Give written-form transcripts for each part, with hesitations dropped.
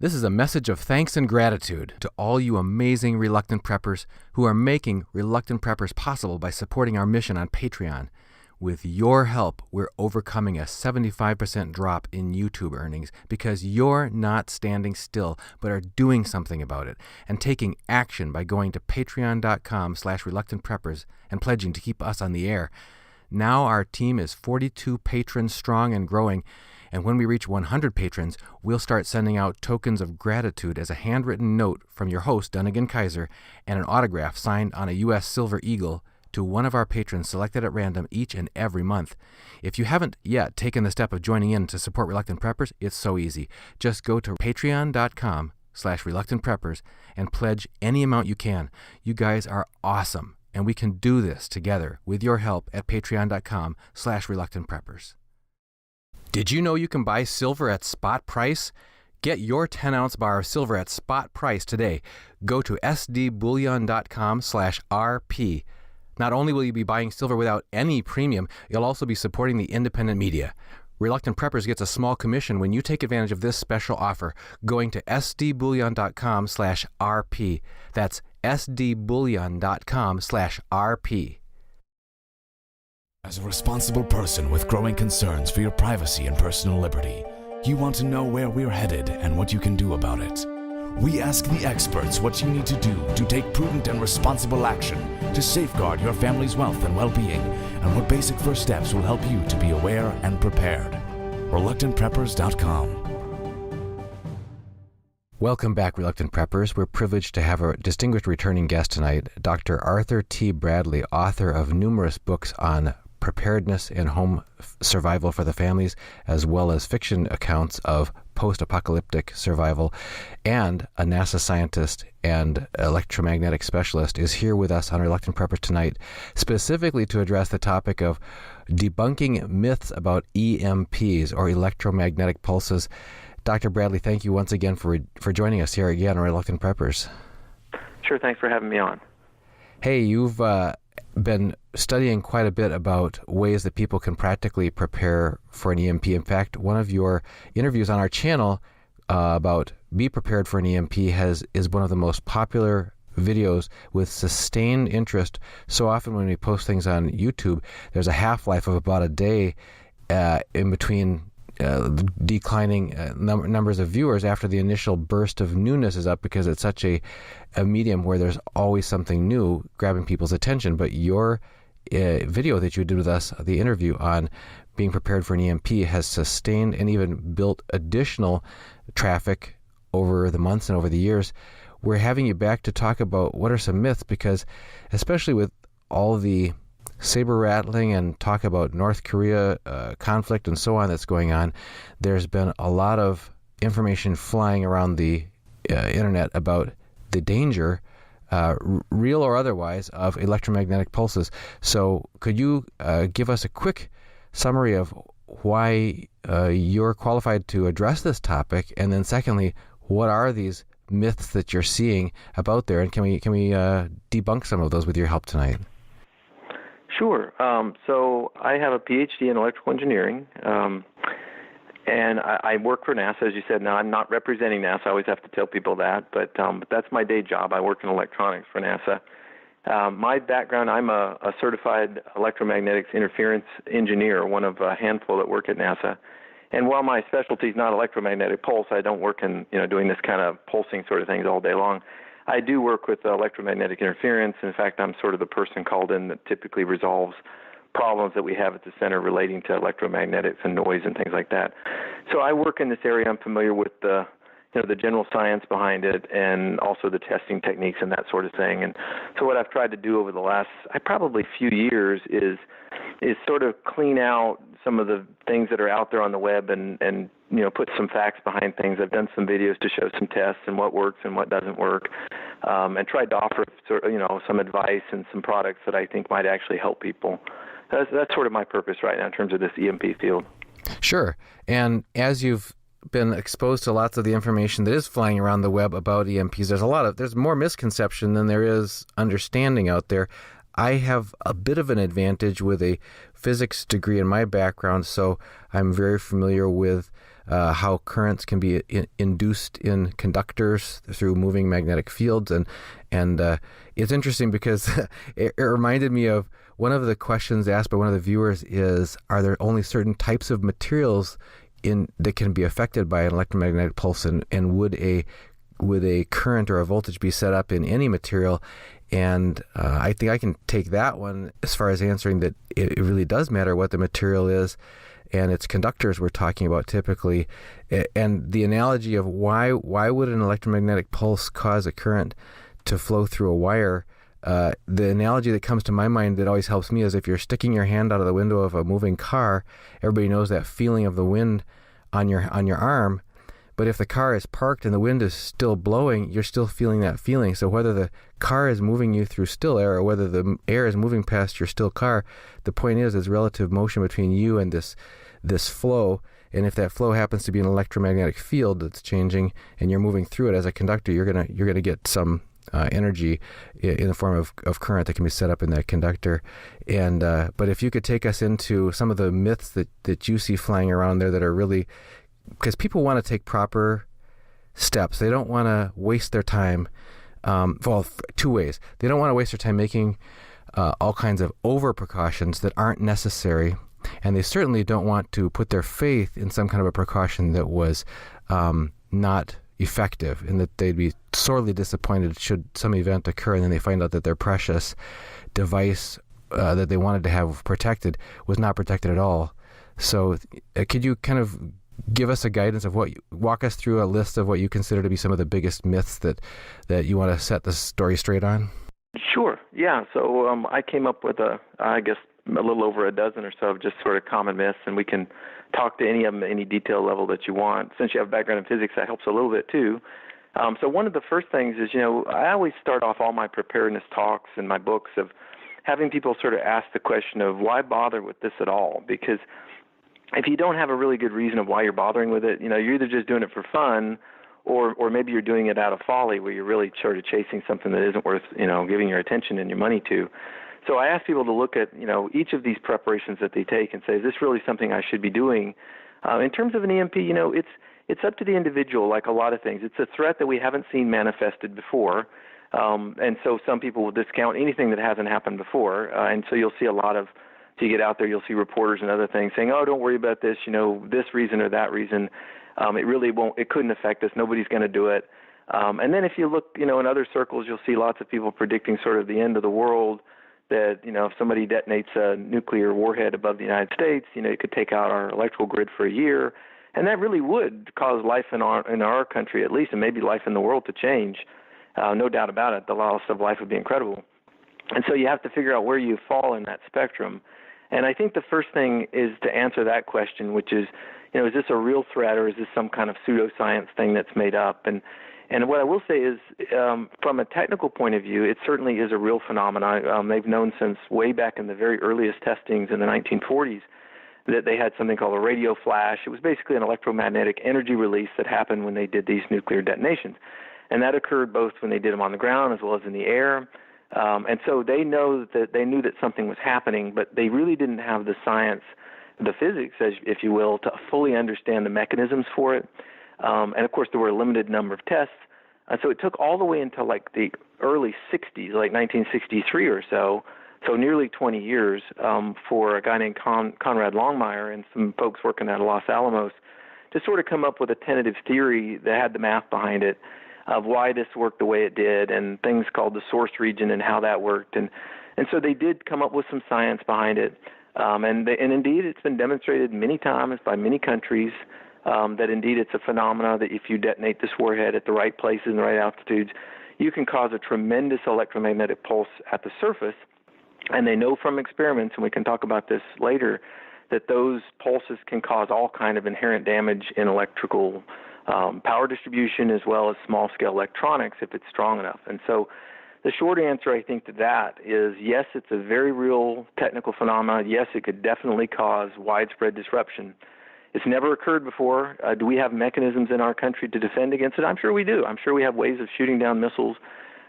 This is a message of thanks and gratitude to all you amazing Reluctant Preppers who are making Reluctant Preppers possible by supporting our mission on Patreon. With your help, we're overcoming a 75% drop in YouTube earnings because you're not standing still, but are doing something about it and taking action by going to patreon.com/reluctantpreppers and pledging to keep us on the air. Now our team is 42 patrons strong and growing, and when we reach 100 patrons, we'll start sending out tokens of gratitude as a handwritten note from your host, Dunnigan Kaiser, and an autograph signed on a U.S. Silver Eagle to one of our patrons selected at random each and every month. If you haven't yet taken the step of joining in to support Reluctant Preppers, it's so easy. Just go to patreon.com/reluctantpreppers and pledge any amount you can. You guys are awesome, and we can do this together with your help at patreon.com/reluctantpreppers. Did you know you can buy silver at spot price? Get your 10-ounce bar of silver at spot price today. Go to sdbullion.com/rp. Not only will you be buying silver without any premium, you'll also be supporting the independent media. Reluctant Preppers gets a small commission when you take advantage of this special offer, going to sdbullion.com/rp. That's sdbullion.com/rp. As a responsible person with growing concerns for your privacy and personal liberty, you want to know where we're headed and what you can do about it. We ask the experts what you need to do to take prudent and responsible action to safeguard your family's wealth and well-being, and what basic first steps will help you to be aware and prepared. ReluctantPreppers.com. Welcome back, Reluctant Preppers. We're privileged to have a distinguished returning guest tonight, Dr. Arthur T. Bradley, author of numerous books on preparedness and home survival for the families, as well as fiction accounts of post-apocalyptic survival, and a NASA scientist and electromagnetic specialist, is here with us on Reluctant Preppers tonight, specifically to address the topic of debunking myths about EMPs, or electromagnetic pulses. Dr. Bradley, thank you once again for joining us here again on Reluctant Preppers. Sure, thanks for having me on. Hey, you've been studying quite a bit about ways that people can practically prepare for an EMP. In fact, one of your interviews on our channel about be prepared for an EMP is one of the most popular videos with sustained interest. So often when we post things on YouTube, there's a half-life of about a day in between declining numbers of viewers after the initial burst of newness is up, because it's such a medium where there's always something new grabbing people's attention. But your video that you did with us, the interview on being prepared for an EMP, has sustained and even built additional traffic over the months and over the years. We're having you back to talk about what are some myths, because especially with all the saber rattling and talk about North Korea conflict and so on that's going on, there's been a lot of information flying around the internet about the danger, real or otherwise, of electromagnetic pulses. So could you give us a quick summary of why you're qualified to address this topic, and then secondly, what are these myths that you're seeing about there, and can we debunk some of those with your help tonight? Sure. So I have a PhD in electrical engineering, and I work for NASA, as you said. Now, I'm not representing NASA. I always have to tell people that, but that's my day job. I work in electronics for NASA. My background, I'm a certified electromagnetics interference engineer, one of a handful that work at NASA. And while my specialty is not electromagnetic pulse, I don't work in doing this kind of pulsing sort of things all day long. I do work with electromagnetic interference. In fact, I'm sort of the person called in that typically resolves problems that we have at the center relating to electromagnetics and noise and things like that. So I work in this area. I'm familiar with the general science behind it, and also the testing techniques and that sort of thing. And so what I've tried to do over the last probably few years is sort of clean out some of the things that are out there on the web and put some facts behind things. I've done some videos to show some tests and what works and what doesn't work, and tried to offer some advice and some products that I think might actually help people. That's sort of my purpose right now in terms of this EMP field. Sure. And as you've been exposed to lots of the information that is flying around the web about EMPs, there's more misconception than there is understanding out there. I have a bit of an advantage with a physics degree in my background, so I'm very familiar with how currents can be induced in conductors through moving magnetic fields. And it's interesting because it reminded me of one of the questions asked by one of the viewers is, are there only certain types of materials that can be affected by an electromagnetic pulse, and would a current or a voltage be set up in any material? And I think I can take that one as far as answering that it really does matter what the material is, and it's conductors we're talking about typically. And the analogy of why would an electromagnetic pulse cause a current to flow through a wire, the analogy that comes to my mind that always helps me is if you're sticking your hand out of the window of a moving car, everybody knows that feeling of the wind on your arm. But if the car is parked and the wind is still blowing, you're still feeling that feeling. So whether the car is moving you through still air or whether the air is moving past your still car, the point is there's relative motion between you and this flow. And if that flow happens to be an electromagnetic field that's changing and you're moving through it as a conductor, you're gonna get some energy in the form of current that can be set up in that conductor. And but if you could take us into some of the myths that you see flying around there that are really, because people want to take proper steps. They don't want to waste their time. Two ways. They don't want to waste their time making all kinds of over precautions that aren't necessary. And they certainly don't want to put their faith in some kind of a precaution that was not effective, and that they'd be sorely disappointed should some event occur and then they find out that their precious device that they wanted to have protected was not protected at all. So could you kind of give us a guidance of walk us through a list of what you consider to be some of the biggest myths that you want to set the story straight on? Sure. Yeah. So I came up with I guess a little over a dozen or so of just sort of common myths, and we can talk to any of them at any detail level that you want. Since you have background in physics, that helps a little bit too. So one of the first things is, I always start off all my preparedness talks and my books of having people sort of ask the question of why bother with this at all? Because if you don't have a really good reason of why you're bothering with it, you're either just doing it for fun or maybe you're doing it out of folly where you're really sort of chasing something that isn't worth, giving your attention and your money to. So I ask people to look at, each of these preparations that they take and say, is this really something I should be doing? In terms of an EMP, it's up to the individual, like a lot of things. It's a threat that we haven't seen manifested before. And so some people will discount anything that hasn't happened before. And so you'll see a lot of, so you get out there, you'll see reporters and other things saying, oh, don't worry about this, this reason or that reason. It really won't, it couldn't affect us. Nobody's going to do it. And then if you look, in other circles, you'll see lots of people predicting sort of the end of the world, that, if somebody detonates a nuclear warhead above the United States, it could take out our electrical grid for a year. And that really would cause life in our country at least, and maybe life in the world to change. No doubt about it. The loss of life would be incredible. And so you have to figure out where you fall in that spectrum. And I think the first thing is to answer that question, which is, is this a real threat or is this some kind of pseudoscience thing that's made up? And what I will say is, from a technical point of view, it certainly is a real phenomenon. They've known since way back in the very earliest testings in the 1940s that they had something called a radio flash. It was basically an electromagnetic energy release that happened when they did these nuclear detonations. And that occurred both when they did them on the ground as well as in the air. And so they knew that something was happening, but they really didn't have the science, the physics, if you will, to fully understand the mechanisms for it. And, of course, there were a limited number of tests. So it took all the way until, like, the early 60s, like 1963 or so nearly 20 years, for a guy named Conrad Longmire and some folks working out of Los Alamos to sort of come up with a tentative theory that had the math behind it of why this worked the way it did and things called the source region and how that worked. And so they did come up with some science behind it. And indeed, it's been demonstrated many times by many countries that indeed it's a phenomena that if you detonate this warhead at the right places and the right altitudes, you can cause a tremendous electromagnetic pulse at the surface. And they know from experiments, and we can talk about this later, that those pulses can cause all kind of inherent damage in electrical power distribution as well as small-scale electronics if it's strong enough. And so the short answer, I think, to that is yes, it's a very real technical phenomenon. Yes, it could definitely cause widespread disruption. It's never occurred before. Do we have mechanisms in our country to defend against it? I'm sure we do. I'm sure we have ways of shooting down missiles.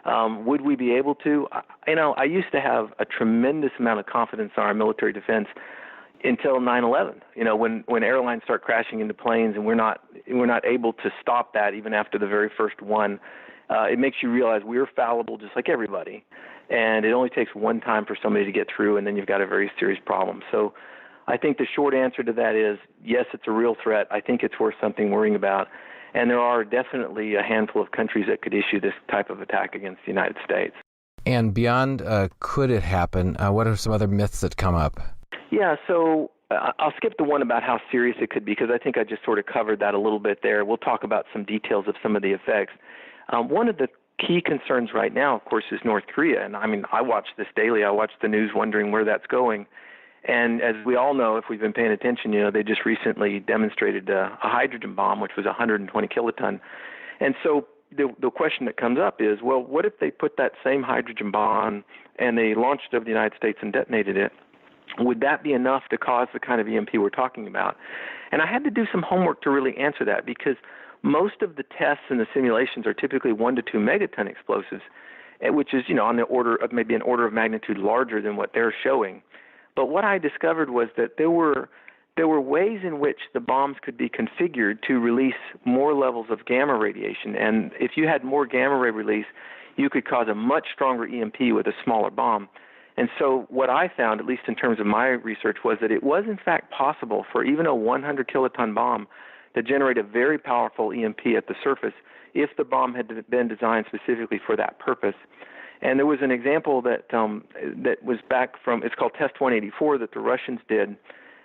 Would we be able to? I used to have a tremendous amount of confidence in our military defense. until 9/11. When airlines start crashing into planes, and we're not able to stop that even after the very first one. It makes you realize we're fallible just like everybody, and it only takes one time for somebody to get through, and then you've got a very serious problem. So I think the short answer to that is, yes, it's a real threat. I think it's worth something worrying about, and there are definitely a handful of countries that could issue this type of attack against the United States. And beyond could it happen, what are some other myths that come up? Yeah, so I'll skip the one about how serious it could be, because I think I just sort of covered that a little bit there. We'll talk about some details of some of the effects. One of the key concerns right now, of course, is North Korea. And I mean, I watch this daily. I watch the news wondering where that's going. And as we all know, if we've been paying attention, they just recently demonstrated a hydrogen bomb, which was 120 kiloton. And so the question that comes up is, well, what if they put that same hydrogen bomb and they launched it over the United States and detonated it? Would that be enough to cause the kind of EMP we're talking about? And I had to do some homework to really answer that, because most of the tests and the simulations are typically 1 to 2 megaton explosives, which is, on the order of maybe an order of magnitude larger than what they're showing. But what I discovered was that there were ways in which the bombs could be configured to release more levels of gamma radiation. And if you had more gamma ray release, you could cause a much stronger EMP with a smaller bomb. And so what I found, at least in terms of my research, was that it was in fact possible for even a 100 kiloton bomb to generate a very powerful EMP at the surface if the bomb had been designed specifically for that purpose. And there was an example that was back from, it's called Test 184, that the Russians did,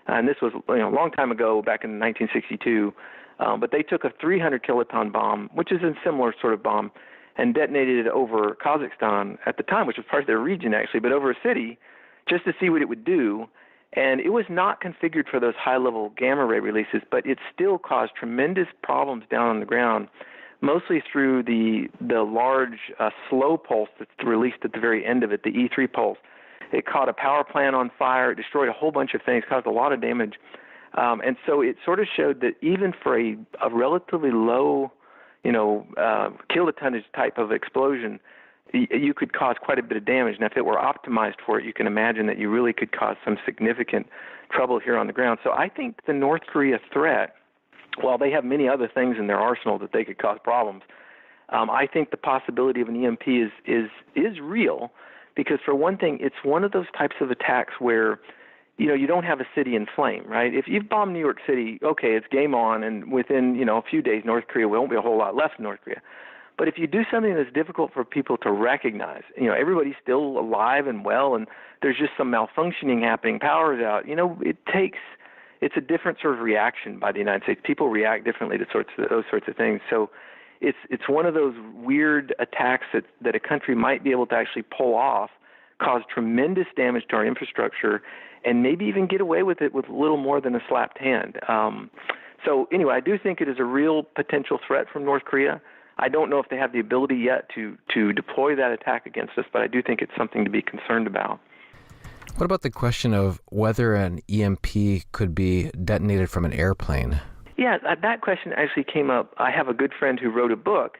and this was a long time ago, back in 1962. But they took a 300 kiloton bomb, which is a similar sort of bomb, and detonated it over Kazakhstan at the time, which was part of their region actually, but over a city, just to see what it would do. And it was not configured for those high-level gamma ray releases, but it still caused tremendous problems down on the ground, mostly through the large slow pulse that's released at the very end of it, the E3 pulse. It caught a power plant on fire. It destroyed a whole bunch of things, caused a lot of damage. And so it sort of showed that even for a relatively low, kilotonnage type of explosion, you could cause quite a bit of damage. And if it were optimized for it, you can imagine that you really could cause some significant trouble here on the ground. So I think the North Korea threat, while they have many other things in their arsenal that they could cause problems, I think the possibility of an EMP is real, because for one thing, it's one of those types of attacks where you don't have a city in flame, right? If you've bombed New York City, okay, it's game on, and within a few days, North Korea won't be a whole lot left in North Korea. But if you do something that's difficult for people to recognize, everybody's still alive and well, and there's just some malfunctioning happening, power's out, it's a different sort of reaction by the United States. People react differently to those sorts of things. So it's one of those weird attacks that a country might be able to actually pull off, cause tremendous damage to our infrastructure, and maybe even get away with it with little more than a slapped hand. So anyway, I do think it is a real potential threat from North Korea. I don't know if they have the ability yet to deploy that attack against us, but I do think it's something to be concerned about. What about the question of whether an EMP could be detonated from an airplane? Yeah, that question actually came up. I have a good friend who wrote a book,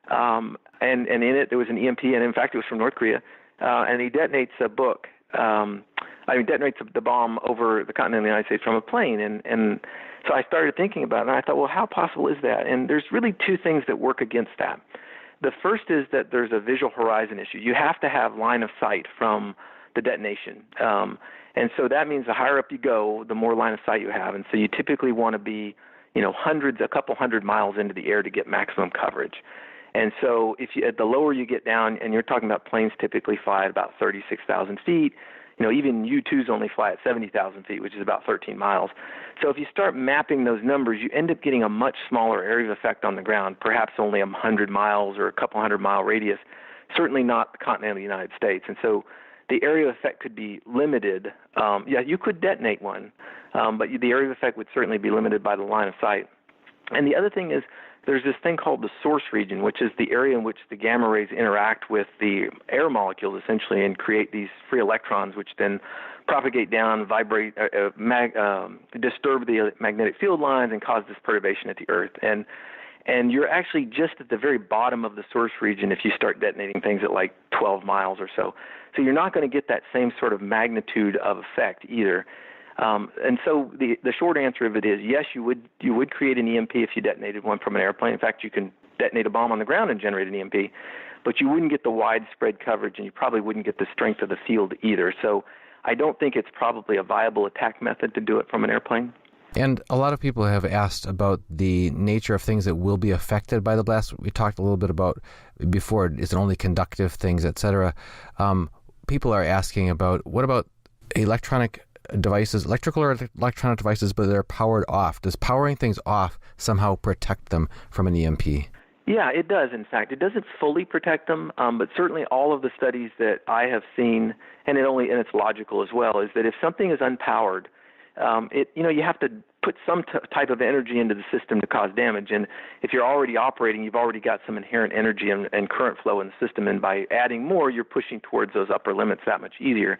and in it there was an EMP, and in fact it was from North Korea, and he detonates a book. Detonates the bomb over the continent of the United States from a plane, and so I started thinking about it, and I thought, well, how possible is that? And there's really two things that work against that. The first is that there's a visual horizon issue. You have to have line of sight from the detonation. And so that means the higher up you go, the more line of sight you have. And so you typically want to be, a couple hundred miles into the air to get maximum coverage. And so the lower you get down, and you're talking about planes typically fly at about 36,000 feet, even U-2s only fly at 70,000 feet, which is about 13 miles. So if you start mapping those numbers, you end up getting a much smaller area of effect on the ground, perhaps only 100 miles or a couple 100-mile radius, certainly not the continental United States. And so the area of effect could be limited. You could detonate one, but the area of effect would certainly be limited by the line of sight. And the other thing is there's this thing called the source region, which is the area in which the gamma rays interact with the air molecules essentially and create these free electrons, which then propagate down, vibrate, disturb the magnetic field lines and cause this perturbation at the Earth. And you're actually just at the very bottom of the source region if you start detonating things at like 12 miles or so. So you're not going to get that same sort of magnitude of effect either. And so the short answer of it is yes, you would create an EMP if you detonated one from an airplane. In fact, you can detonate a bomb on the ground and generate an EMP, but you wouldn't get the widespread coverage, and you probably wouldn't get the strength of the field either. So I don't think it's probably a viable attack method to do it from an airplane. And a lot of people have asked about the nature of things that will be affected by the blast. We talked a little bit about before, is it only conductive things, etc. People are asking about, what about electronic devices, electrical or electronic devices, but they're powered off? Does powering things off somehow protect them from an EMP? Yeah, it does. In fact, it doesn't fully protect them, but certainly all of the studies that I have seen, and it's logical as well, is that if something is unpowered, you have to put some type of energy into the system to cause damage. And if you're already operating, you've already got some inherent energy and current flow in the system. And by adding more, you're pushing towards those upper limits that much easier.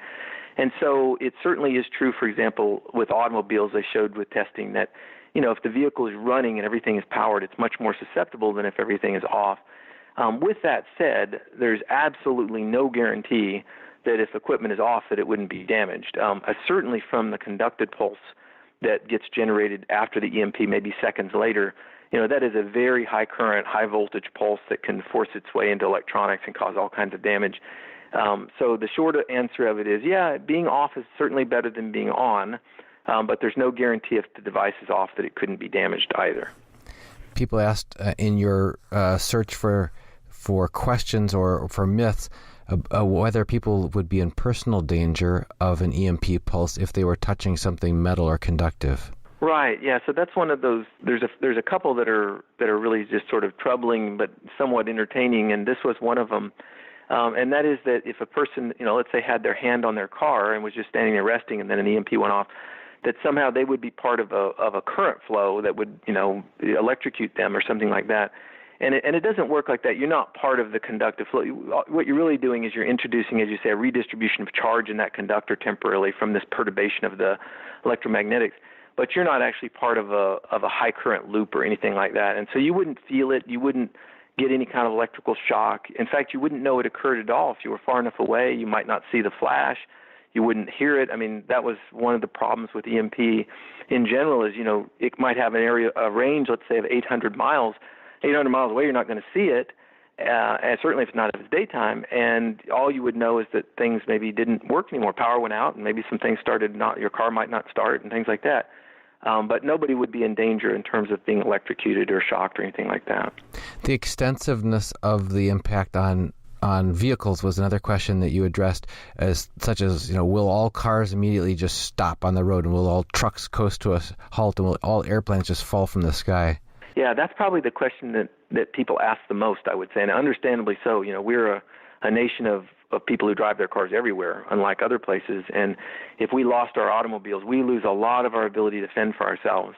And so it certainly is true, for example, with automobiles, I showed with testing that, if the vehicle is running and everything is powered, it's much more susceptible than if everything is off. With that said, there's absolutely no guarantee that if equipment is off that it wouldn't be damaged. Certainly from the conducted pulse that gets generated after the EMP, maybe seconds later, that is a very high current, high voltage pulse that can force its way into electronics and cause all kinds of damage. So the short answer of it is, yeah, being off is certainly better than being on, but there's no guarantee if the device is off that it couldn't be damaged either. People asked in your search for questions or for myths, whether people would be in personal danger of an EMP pulse if they were touching something metal or conductive. Right. Yeah. So that's one of those. There's a couple that are really just sort of troubling but somewhat entertaining, and this was one of them. And that is that if a person, let's say, had their hand on their car and was just standing there resting, and then an EMP went off, that somehow they would be part of a current flow that would electrocute them or something like that. And it doesn't work like that. You're not part of the conductive flow. What you're really doing is you're introducing, as you say, a redistribution of charge in that conductor temporarily from this perturbation of the electromagnetics. But you're not actually part of a high current loop or anything like that. And so you wouldn't feel it. You wouldn't get any kind of electrical shock. In fact, you wouldn't know it occurred at all. If you were far enough away, you might not see the flash. You wouldn't hear it. I mean, that was one of the problems with EMP in general is, it might have a range, let's say, of 800 miles. 800 miles away, you're not going to see it, and certainly if it's not if it's daytime, and all you would know is that things maybe didn't work anymore. Power went out, and maybe some things your car might not start, and things like that. But nobody would be in danger in terms of being electrocuted or shocked or anything like that. The extensiveness of the impact on vehicles was another question that you addressed, such as, will all cars immediately just stop on the road, and will all trucks coast to a halt, and will all airplanes just fall from the sky? Yeah, that's probably the question that people ask the most, I would say, and understandably so. We're a nation of people who drive their cars everywhere, unlike other places, and if we lost our automobiles, we lose a lot of our ability to fend for ourselves.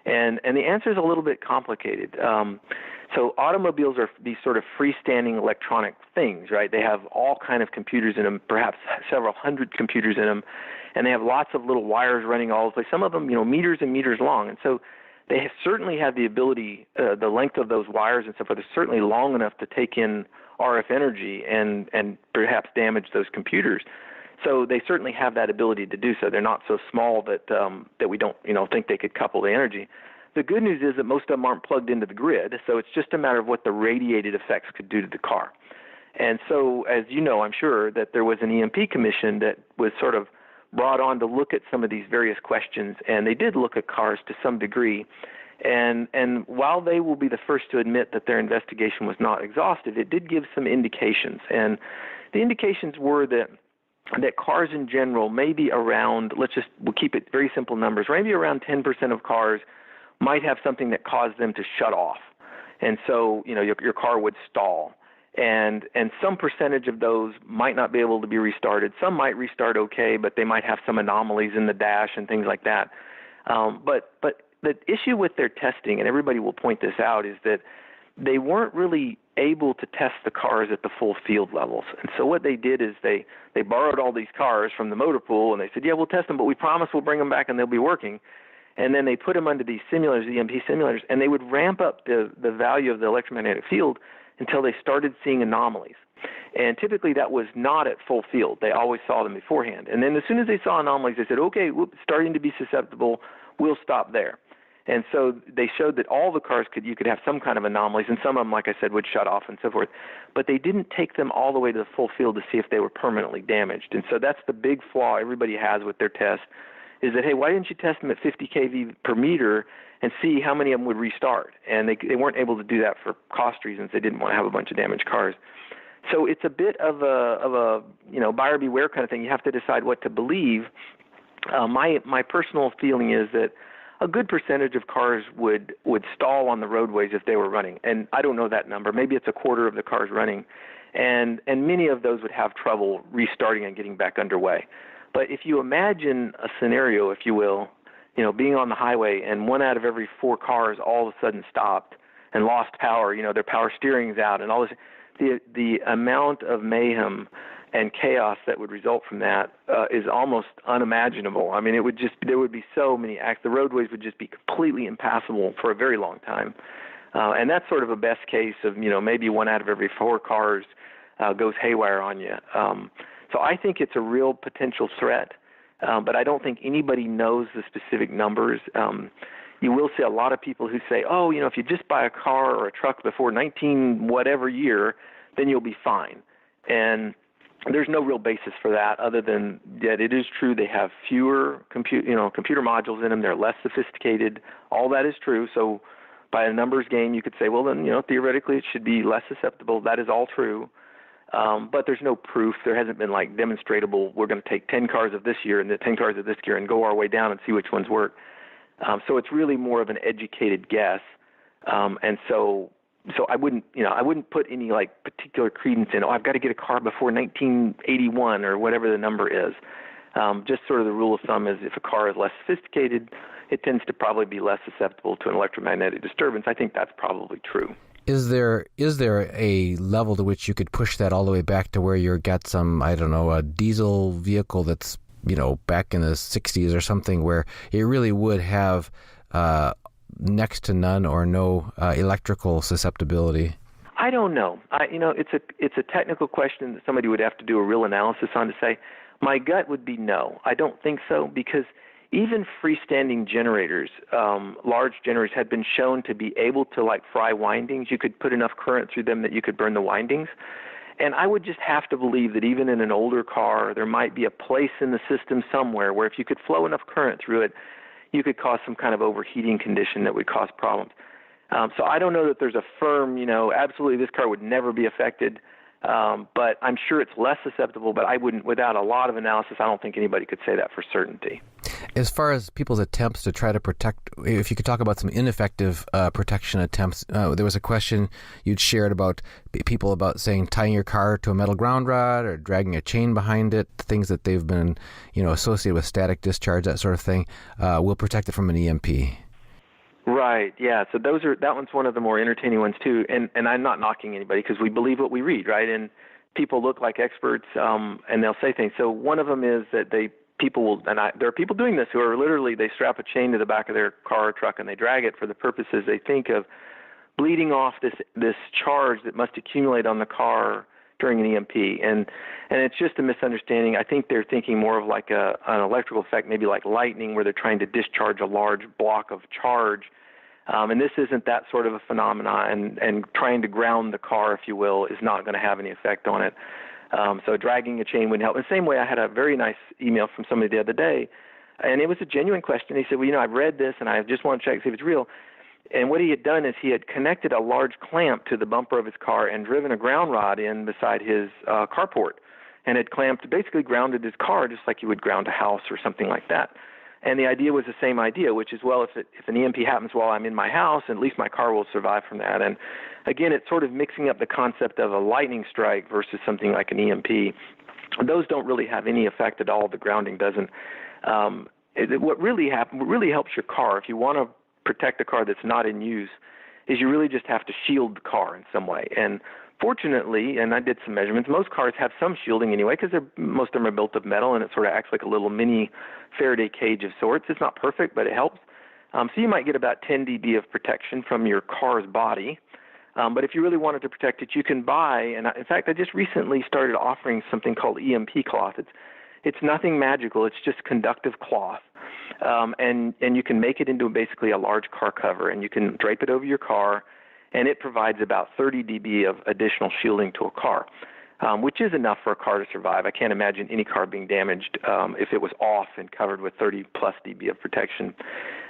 And the answer is a little bit complicated. So automobiles are these sort of freestanding electronic things, right? They have all kind of computers in them, perhaps several hundred computers in them, and they have lots of little wires running all the way. Some of them, meters and meters long, and so they certainly have the ability, the length of those wires and so forth is certainly long enough to take in RF energy and perhaps damage those computers. So they certainly have that ability to do so. They're not so small that we don't think they could couple the energy. The good news is that most of them aren't plugged into the grid, so it's just a matter of what the radiated effects could do to the car. And so, as you know, I'm sure that there was an EMP commission that was sort of brought on to look at some of these various questions, and they did look at cars to some degree. And while they will be the first to admit that their investigation was not exhaustive, it did give some indications. And the indications were that cars in general, maybe around, we'll keep it very simple numbers, maybe around 10% of cars might have something that caused them to shut off. And so, your car would stall. And some percentage of those might not be able to be restarted. Some might restart okay, but they might have some anomalies in the dash and things like that. But the issue with their testing, and everybody will point this out, is that they weren't really able to test the cars at the full field levels. And so what they did is they borrowed all these cars from the motor pool, and they said, yeah, we'll test them, but we promise we'll bring them back and they'll be working. And then they put them under these simulators, EMP simulators, and they would ramp up the value of the electromagnetic field until they started seeing anomalies. And typically that was not at full field. They always saw them beforehand. And then as soon as they saw anomalies, they said, okay, starting to be susceptible, we'll stop there. And so they showed that all the cars you could have some kind of anomalies, and some of them, like I said, would shut off and so forth. But they didn't take them all the way to the full field to see if they were permanently damaged. And so that's the big flaw everybody has with their test, is that, hey, why didn't you test them at 50 kV per meter and see how many of them would restart? And they weren't able to do that for cost reasons. They didn't want to have a bunch of damaged cars. So it's a bit of a buyer beware kind of thing. You have to decide what to believe. My personal feeling is that a good percentage of cars would stall on the roadways if they were running. And I don't know that number. Maybe it's a quarter of the cars running. And many of those would have trouble restarting and getting back underway. But if you imagine a scenario, if you will, being on the highway and 1 out of every 4 cars all of a sudden stopped and lost power, their power steering's out and all this, the amount of mayhem and chaos that would result from that is almost unimaginable. I mean, there would be so many acts. The roadways would just be completely impassable for a very long time. And that's sort of a best case of, maybe 1 out of every 4 cars goes haywire on you. So I think it's a real potential threat, but I don't think anybody knows the specific numbers. You will see a lot of people who say, if you just buy a car or a truck before 19 whatever year, then you'll be fine. And there's no real basis for that other than that it is true they have fewer computer modules in them. They're less sophisticated. All that is true. So by a numbers game, you could say, well, then, theoretically it should be less susceptible. That is all true. But there's no proof. There hasn't been demonstrable, we're going to take 10 cars of this year and the 10 cars of this year and go our way down and see which ones work. So it's really more of an educated guess. And so I wouldn't put any particular credence in, I've got to get a car before 1981 or whatever the number is. Just sort of the rule of thumb is if a car is less sophisticated, it tends to probably be less susceptible to an electromagnetic disturbance. I think that's probably true. Is there a level to which you could push that all the way back to where you've got some, a diesel vehicle that's, back in the 60s or something where it really would have next to none or no electrical susceptibility? I don't know. It's a technical question that somebody would have to do a real analysis on to say. My gut would be no. I don't think so, because even freestanding generators, large generators, had been shown to be able to fry windings. You could put enough current through them that you could burn the windings. And I would just have to believe that even in an older car, there might be a place in the system somewhere where if you could flow enough current through it, you could cause some kind of overheating condition that would cause problems. So I don't know that there's a firm, absolutely this car would never be affected, but I'm sure it's less susceptible, but I wouldn't, without a lot of analysis, I don't think anybody could say that for certainty. As far as people's attempts to try to protect, if you could talk about some ineffective protection attempts, there was a question you'd shared about people about saying tying your car to a metal ground rod or dragging a chain behind it, things that they've been, associated with static discharge, that sort of thing, will protect it from an EMP. Right. Yeah. So that one's one of the more entertaining ones too. And I'm not knocking anybody because we believe what we read, right? And people look like experts, and they'll say things. So one of them is that there are people doing this who are literally, they strap a chain to the back of their car or truck and they drag it for the purposes they think of bleeding off this charge that must accumulate on the car during an EMP. And it's just a misunderstanding. I think they're thinking more of an electrical effect, maybe like lightning, where they're trying to discharge a large block of charge. And this isn't that sort of a phenomenon, and trying to ground the car, if you will, is not going to have any effect on it. So dragging a chain wouldn't help. In the same way, I had a very nice email from somebody the other day, and it was a genuine question. He said, well, I've read this, and I just want to check to see if it's real. And what he had done is he had connected a large clamp to the bumper of his car and driven a ground rod in beside his carport, and had basically grounded his car just like you would ground a house or something like that. And the idea was the same idea, which is, well, if an EMP happens while I'm in my house, at least my car will survive from that. And again, it's sort of mixing up the concept of a lightning strike versus something like an EMP. Those don't really have any effect at all. The grounding doesn't. What really helps your car, if you want to protect a car that's not in use, is you really just have to shield the car in some way. And fortunately, and I did some measurements, most cars have some shielding anyway because most of them are built of metal, and it sort of acts like a little mini Faraday cage of sorts. It's not perfect, but it helps. So you might get about 10 dB of protection from your car's body. But if you really wanted to protect it, you can buy, and in fact, I just recently started offering something called EMP cloth. It's nothing magical. It's just conductive cloth, and you can make it into basically a large car cover, and you can drape it over your car, and it provides about 30 dB of additional shielding to a car, which is enough for a car to survive. I can't imagine any car being damaged if it was off and covered with 30 plus dB of protection.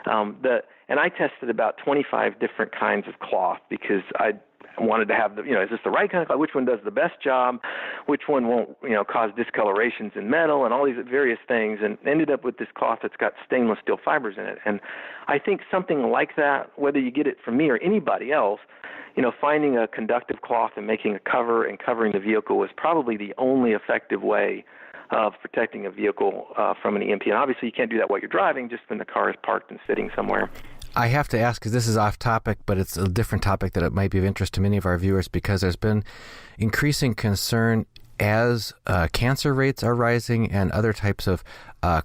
And I tested about 25 different kinds of cloth because I wanted to have is this the right kind of cloth? Which one does the best job? Which one won't, cause discolorations in metal and all these various things, and ended up with this cloth that's got stainless steel fibers in it. And I think something like that, whether you get it from me or anybody else, finding a conductive cloth and making a cover and covering the vehicle is probably the only effective way of protecting a vehicle from an EMP. And obviously you can't do that while you're driving, just when the car is parked and sitting somewhere. I have to ask, because this is off topic, but it's a different topic that it might be of interest to many of our viewers, because there's been increasing concern as cancer rates are rising and other types of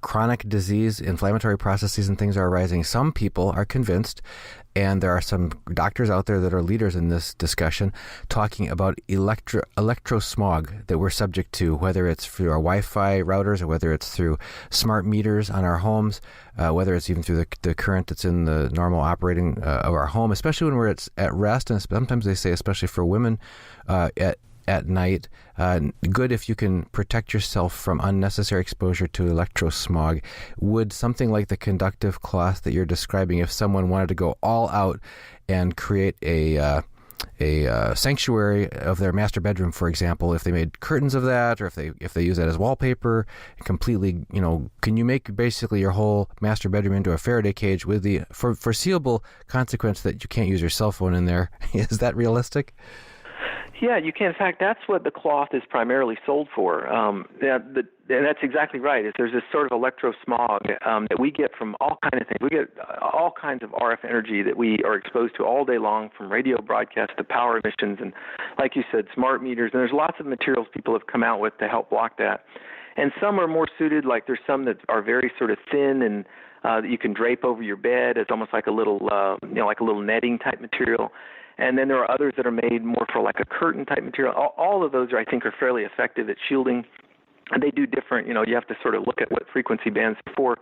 chronic disease, inflammatory processes and things are rising. Some people are convinced, and there are some doctors out there that are leaders in this discussion, talking about electrosmog that we're subject to, whether it's through our Wi-Fi routers or whether it's through smart meters on our homes, whether it's even through the current that's in the normal operating of our home, especially when we're at rest, and sometimes they say, especially for women at night, good if you can protect yourself from unnecessary exposure to electrosmog. Would something like the conductive cloth that you're describing, if someone wanted to go all out and create a sanctuary of their master bedroom, for example, if they made curtains of that, or if they use that as wallpaper, completely, can you make basically your whole master bedroom into a Faraday cage with the foreseeable consequence that you can't use your cell phone in there? Is that realistic? Yeah, you can. In fact, that's what the cloth is primarily sold for. And that's exactly right. There's this sort of electrosmog that we get from all kinds of things. We get all kinds of RF energy that we are exposed to all day long, from radio broadcasts to power emissions, and like you said, smart meters. And there's lots of materials people have come out with to help block that. And some are more suited, like there's some that are very sort of thin and that you can drape over your bed. It's almost like a little, like a little netting type material. And then there are others that are made more for like a curtain type material. All of those, I think, are fairly effective at shielding. And they do different, you have to sort of look at what frequency bands they're for.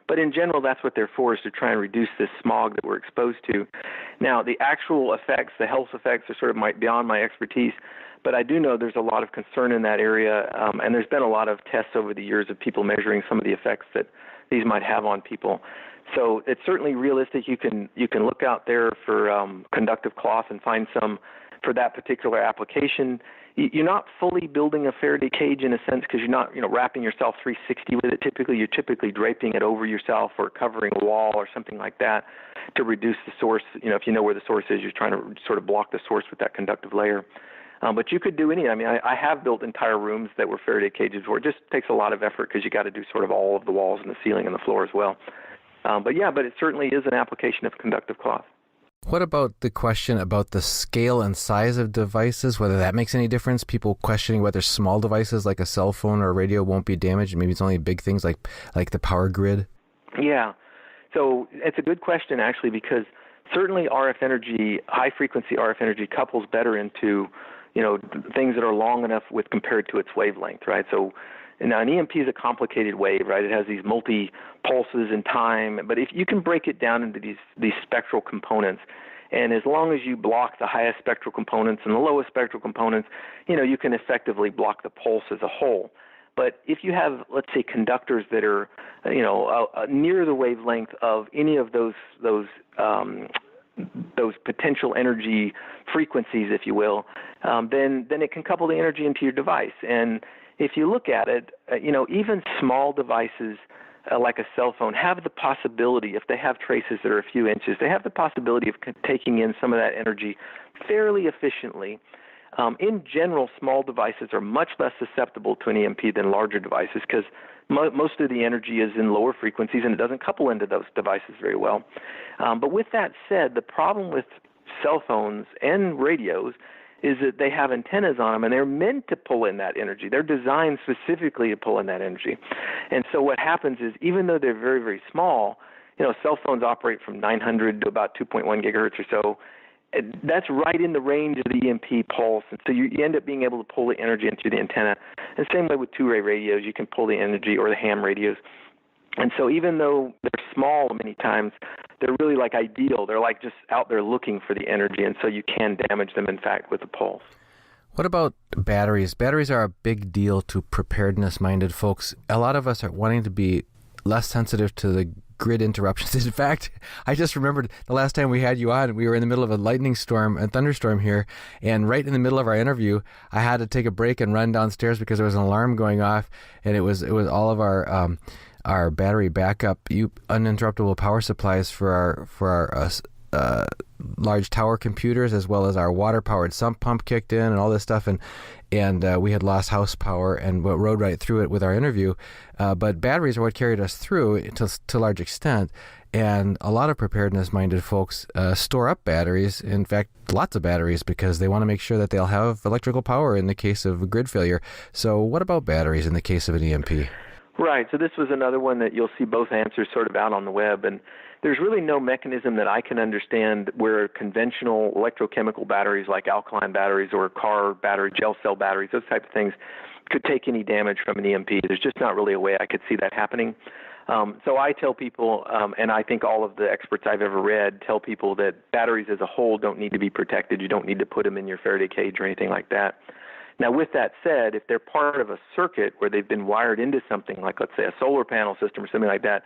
But in general, that's what they're for, is to try and reduce this smog that we're exposed to. Now, the actual effects, the health effects, are sort of beyond my expertise. But I do know there's a lot of concern in that area. And there's been a lot of tests over the years of people measuring some of the effects that these might have on people. So it's certainly realistic. You can look out there for conductive cloth and find some for that particular application. You're not fully building a Faraday cage in a sense, because you're not wrapping yourself 360 with it. You're typically draping it over yourself or covering a wall or something like that to reduce the source. If you know where the source is, you're trying to sort of block the source with that conductive layer. But you could do any. I have built entire rooms that were Faraday cages before. It just takes a lot of effort, because you got to do sort of all of the walls and the ceiling and the floor as well. But it certainly is an application of conductive cloth. What about the question about the scale and size of devices, whether that makes any difference? People questioning whether small devices like a cell phone or a radio won't be damaged. Maybe it's only big things like the power grid. Yeah. So it's a good question, actually, because certainly RF energy, high-frequency RF energy, couples better into, things that are long enough compared to its wavelength, right? So now an EMP is a complicated wave, right? It has these multi-pulses in time, but if you can break it down into these spectral components, and as long as you block the highest spectral components and the lowest spectral components, you can effectively block the pulse as a whole. But if you have, let's say, conductors that are, near the wavelength of any of those potential energy frequencies, if you will, then it can couple the energy into your device. And if you look at it, even small devices like a cell phone have the possibility, if they have traces that are a few inches, they have the possibility of taking in some of that energy fairly efficiently. In general, small devices are much less susceptible to an EMP than larger devices, because most of the energy is in lower frequencies and it doesn't couple into those devices very well. But with that said, the problem with cell phones and radios is that they have antennas on them, and they're meant to pull in that energy. They're designed specifically to pull in that energy. And so what happens is, even though they're very, very small, cell phones operate from 900 to about 2.1 gigahertz or so. that's right in the range of the EMP pulse, and so you end up being able to pull the energy into the antenna. And same way with two-ray radios, you can pull the energy, or the ham radios. And so even though they're small many times, they're really like ideal. They're like just out there looking for the energy, and so you can damage them, in fact, with a pulse. What about batteries? Batteries are a big deal to preparedness-minded folks. A lot of us are wanting to be less sensitive to the grid interruptions. In fact, I just remembered the last time we had you on, we were in the middle of a lightning storm and thunderstorm here, and right in the middle of our interview, I had to take a break and run downstairs because there was an alarm going off, and it was all of our battery backup, uninterruptible power supplies for our large tower computers, as well as our water-powered sump pump kicked in and all this stuff, and we had lost house power and rode right through it with our interview. But batteries are what carried us through to a large extent, and a lot of preparedness-minded folks store up batteries, in fact, lots of batteries, because they want to make sure that they'll have electrical power in the case of a grid failure. So what about batteries in the case of an EMP? Right. So this was another one that you'll see both answers sort of out on the web. And there's really no mechanism that I can understand where conventional electrochemical batteries like alkaline batteries or car battery, gel cell batteries, those type of things could take any damage from an EMP. There's just not really a way I could see that happening. So I tell people, and I think all of the experts I've ever read tell people that batteries as a whole don't need to be protected. You don't need to put them in your Faraday cage or anything like that. Now, with that said, if they're part of a circuit where they've been wired into something like, let's say, a solar panel system or something like that,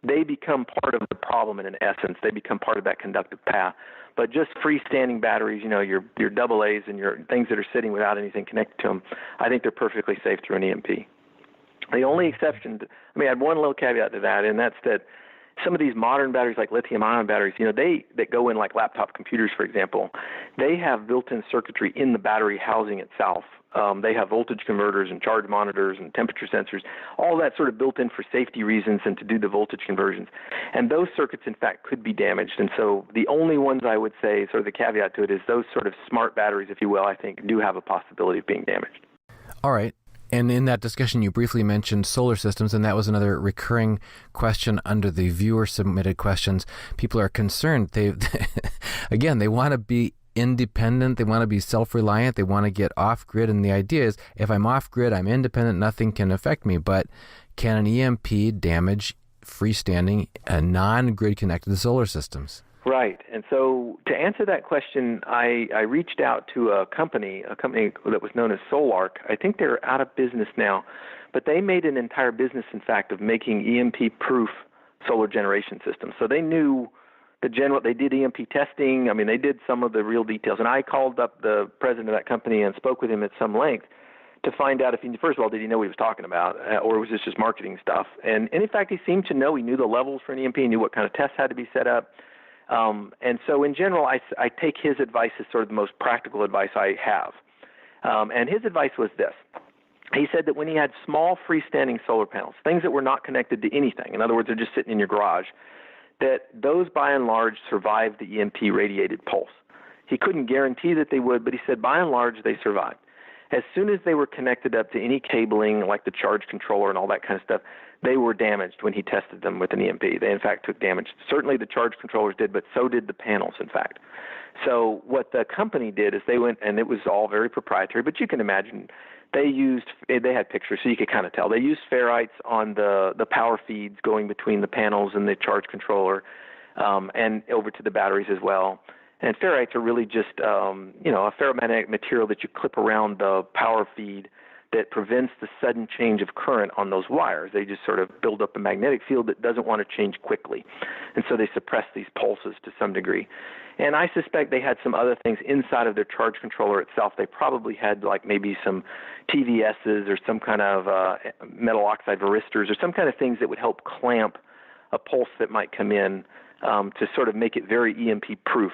they become part of the problem in essence. They become part of that conductive path. But just freestanding batteries, your AA's and your things that are sitting without anything connected to them, I think they're perfectly safe through an EMP. The only exception, I have one little caveat to that, and that's that some of these modern batteries, like lithium-ion batteries, that go in like laptop computers, for example, they have built-in circuitry in the battery housing itself. They have voltage converters and charge monitors and temperature sensors, all that sort of built in for safety reasons and to do the voltage conversions. And those circuits, in fact, could be damaged. And so the only ones I would say, sort of the caveat to it, is those sort of smart batteries, if you will, I think do have a possibility of being damaged. All right. And in that discussion, you briefly mentioned solar systems, and that was another recurring question under the viewer-submitted questions. People are concerned. They want to be independent. They want to be self-reliant. They want to get off-grid. And the idea is, if I'm off-grid, I'm independent, nothing can affect me. But can an EMP damage freestanding, non-grid connected solar systems? Right. And so to answer that question, I reached out to a company that was known as SolarArc. I think they're out of business now, but they made an entire business, in fact, of making EMP-proof solar generation systems. So they knew they did EMP testing. They did some of the real details. And I called up the president of that company and spoke with him at some length to find out first of all, did he know what he was talking about, or was this just marketing stuff? And in fact, he seemed to know. He knew the levels for an EMP, he knew what kind of tests had to be set up. And so in general, I take his advice as sort of the most practical advice I have. And his advice was this. He said that when he had small freestanding solar panels, things that were not connected to anything, in other words, they're just sitting in your garage, that those by and large survived the EMP radiated pulse. He couldn't guarantee that they would, but he said by and large they survived. As soon as they were connected up to any cabling like the charge controller and all that kind of stuff, they were damaged when he tested them with an EMP. They, in fact, took damage. Certainly the charge controllers did, but so did the panels, in fact. So what the company did is they went, and it was all very proprietary, but you can imagine they had pictures so you could kind of tell. They used ferrites on the power feeds going between the panels and the charge controller and over to the batteries as well. And ferrites are really just, a ferromagnetic material that you clip around the power feed that prevents the sudden change of current on those wires. They just sort of build up a magnetic field that doesn't want to change quickly. And so they suppress these pulses to some degree. And I suspect they had some other things inside of their charge controller itself. They probably had like maybe some TVSs or some kind of metal oxide varistors or some kind of things that would help clamp a pulse that might come in to sort of make it very EMP-proof.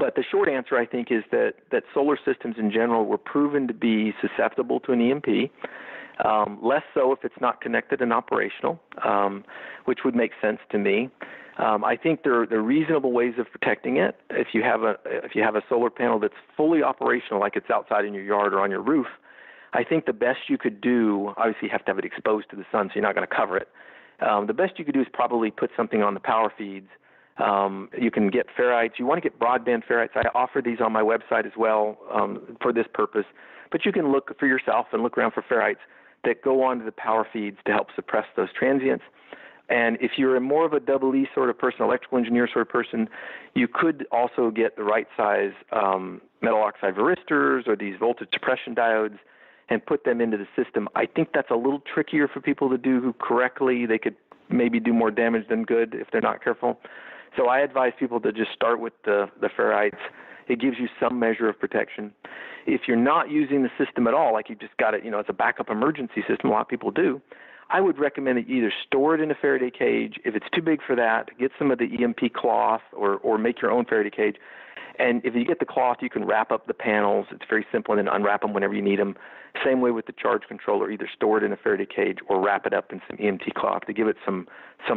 But the short answer, I think, is that solar systems in general were proven to be susceptible to an EMP, less so if it's not connected and operational, which would make sense to me. I think there are reasonable ways of protecting it. If you have a solar panel that's fully operational, like it's outside in your yard or on your roof, I think the best you could do, obviously you have to have it exposed to the sun, so you're not going to cover it. The best you could do is probably put something on the power feeds You can get ferrites. You want to get broadband ferrites. I offer these on my website as well for this purpose. But you can look for yourself and look around for ferrites that go onto the power feeds to help suppress those transients. And if you're more of a double E sort of person, electrical engineer sort of person, you could also get the right size metal oxide varistors or these voltage suppression diodes and put them into the system. I think that's a little trickier for people to do correctly. They could maybe do more damage than good if they're not careful. So I advise people to just start with the ferrites. It gives you some measure of protection. If you're not using the system at all, like you just got it, as a backup emergency system, a lot of people do, I would recommend that you either store it in a Faraday cage. If it's too big for that, get some of the EMP cloth or make your own Faraday cage. And if you get the cloth, you can wrap up the panels. It's very simple, and then unwrap them whenever you need them. Same way with the charge controller, either store it in a Faraday cage or wrap it up in some EMT cloth to give it some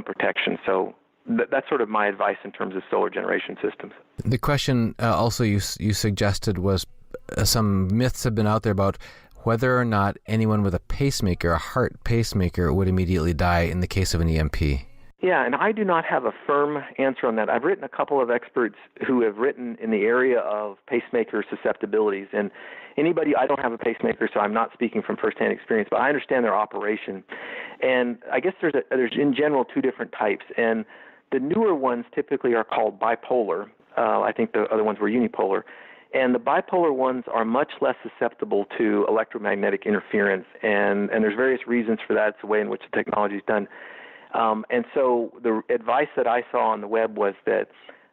protection. So that's sort of my advice in terms of solar generation systems. The question also you suggested was some myths have been out there about whether or not anyone with a pacemaker, a heart pacemaker, would immediately die in the case of an EMP. Yeah, and I do not have a firm answer on that. I've written a couple of experts who have written in the area of pacemaker susceptibilities. And I don't have a pacemaker, so I'm not speaking from firsthand experience, but I understand their operation. And I guess there's in general two different types. And the newer ones typically are called bipolar. I think the other ones were unipolar. And the bipolar ones are much less susceptible to electromagnetic interference, and there's various reasons for that. It's the way in which the technology is done. And so the advice that I saw on the web was that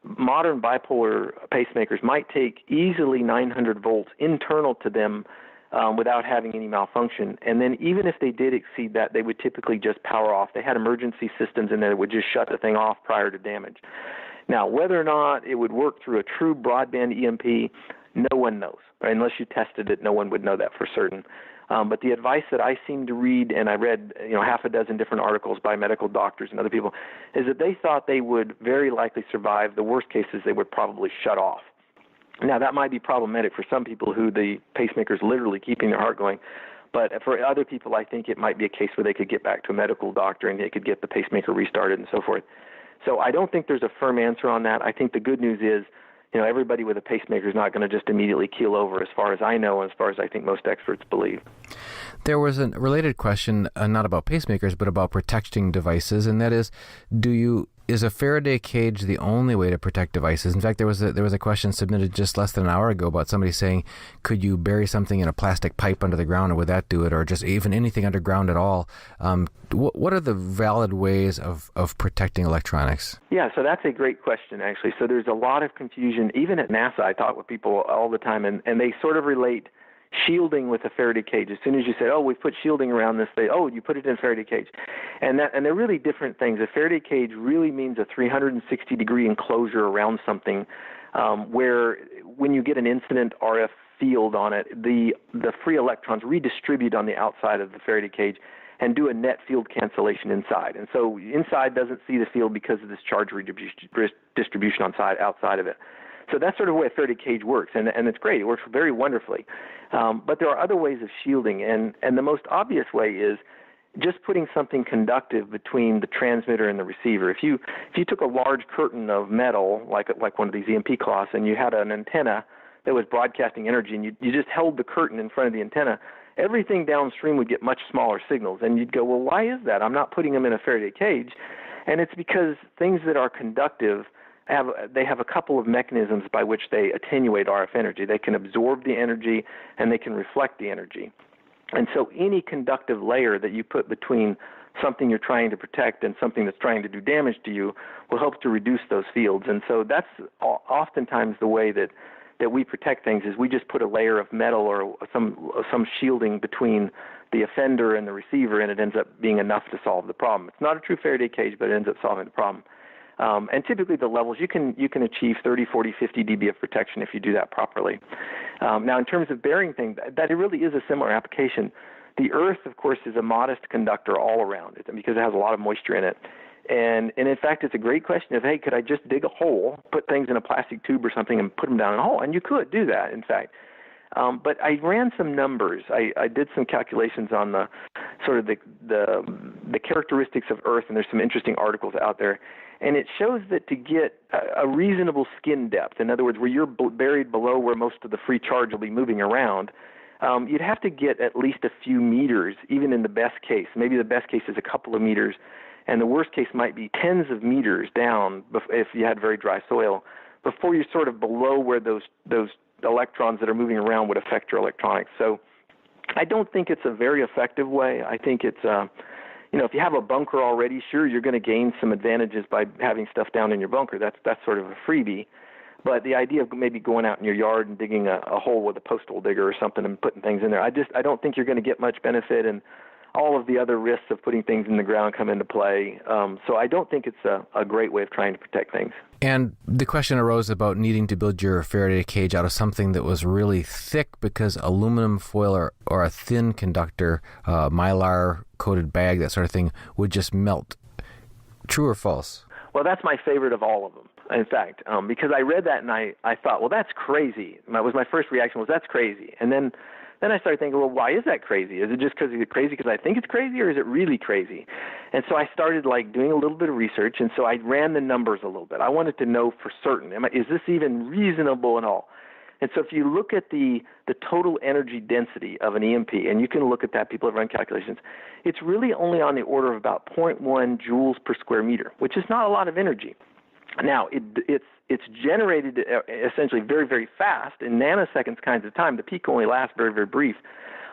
modern bipolar pacemakers might take easily 900 volts internal to them without having any malfunction. And then even if they did exceed that, they would typically just power off. They had emergency systems in there that would just shut the thing off prior to damage. Now, whether or not it would work through a true broadband EMP, no one knows. Right? Unless you tested it, no one would know that for certain. But the advice that I seem to read, and I read half a dozen different articles by medical doctors and other people, is that they thought they would very likely survive. The worst cases, they would probably shut off. Now, that might be problematic for some people who the pacemaker is literally keeping their heart going. But for other people, I think it might be a case where they could get back to a medical doctor and they could get the pacemaker restarted and so forth. So I don't think there's a firm answer on that. I think the good news is, everybody with a pacemaker is not going to just immediately keel over, as far as I know, and as far as I think most experts believe. There was a related question, not about pacemakers, but about protecting devices, and that is, is a Faraday cage the only way to protect devices? In fact, there was a question submitted just less than an hour ago about somebody saying, could you bury something in a plastic pipe under the ground, or would that do it, or just even anything underground at all? What are the valid ways of protecting electronics? Yeah, so that's a great question, actually. So there's a lot of confusion. Even at NASA, I talk with people all the time, and they sort of relate shielding with a Faraday cage. As soon as you say, we put shielding around this, you put it in a Faraday cage. And they're really different things. A Faraday cage really means a 360-degree enclosure around something where when you get an incident RF field on it, the free electrons redistribute on the outside of the Faraday cage and do a net field cancellation inside. And so inside doesn't see the field because of this charge redistribution outside of it. So that's sort of the way a Faraday cage works, and it's great. It works very wonderfully. But there are other ways of shielding, and the most obvious way is just putting something conductive between the transmitter and the receiver. If you took a large curtain of metal, like one of these EMP cloths, and you had an antenna that was broadcasting energy, and you just held the curtain in front of the antenna, everything downstream would get much smaller signals. And you'd go, well, why is that? I'm not putting them in a Faraday cage. And it's because things that are conductive have a couple of mechanisms by which they attenuate RF energy. They can absorb the energy and they can reflect the energy. And so any conductive layer that you put between something you're trying to protect and something that's trying to do damage to you will help to reduce those fields. And so that's oftentimes the way that we protect things, is we just put a layer of metal or some shielding between the offender and the receiver, and it ends up being enough to solve the problem. It's not a true Faraday cage, but it ends up solving the problem. And typically the levels, you can achieve 30, 40, 50 dB of protection if you do that properly. Now, in terms of burying things, that it really is a similar application. The Earth, of course, is a modest conductor all around it because it has a lot of moisture in it. And in fact, it's a great question of, hey, could I just dig a hole, put things in a plastic tube or something, and put them down in a hole? And you could do that, in fact. But I ran some numbers. I did some calculations on the sort of the the characteristics of Earth, and there's some interesting articles out there. And it shows that to get a reasonable skin depth, in other words, where you're buried below where most of the free charge will be moving around, you'd have to get at least a few meters, even in the best case. Maybe the best case is a couple of meters, and the worst case might be tens of meters down if you had very dry soil, before you're sort of below where those electrons that are moving around would affect your electronics. So I don't think it's a very effective way. I think it's, if you have a bunker already, sure, you're going to gain some advantages by having stuff down in your bunker. That's sort of a freebie. But the idea of maybe going out in your yard and digging a hole with a postal digger or something and putting things in there, I don't think you're going to get much benefit, and all of the other risks of putting things in the ground come into play. So I don't think it's a great way of trying to protect things. And the question arose about needing to build your Faraday cage out of something that was really thick, because aluminum foil or a thin conductor, mylar-coated bag, that sort of thing, would just melt. True or false? Well, that's my favorite of all of them, in fact, because I read that and I thought, well, that's crazy. My first reaction was, that's crazy. And then I started thinking, well, why is that crazy? Is it just because it's crazy because I think it's crazy, or is it really crazy? And so I started doing a little bit of research, and so I ran the numbers a little bit. I wanted to know for certain, is this even reasonable at all? And so if you look at the total energy density of an EMP, and you can look at that, people have run calculations, it's really only on the order of about 0.1 joules per square meter, which is not a lot of energy. Now, it's generated essentially very, very fast in nanoseconds kinds of time. The peak only lasts very, very brief.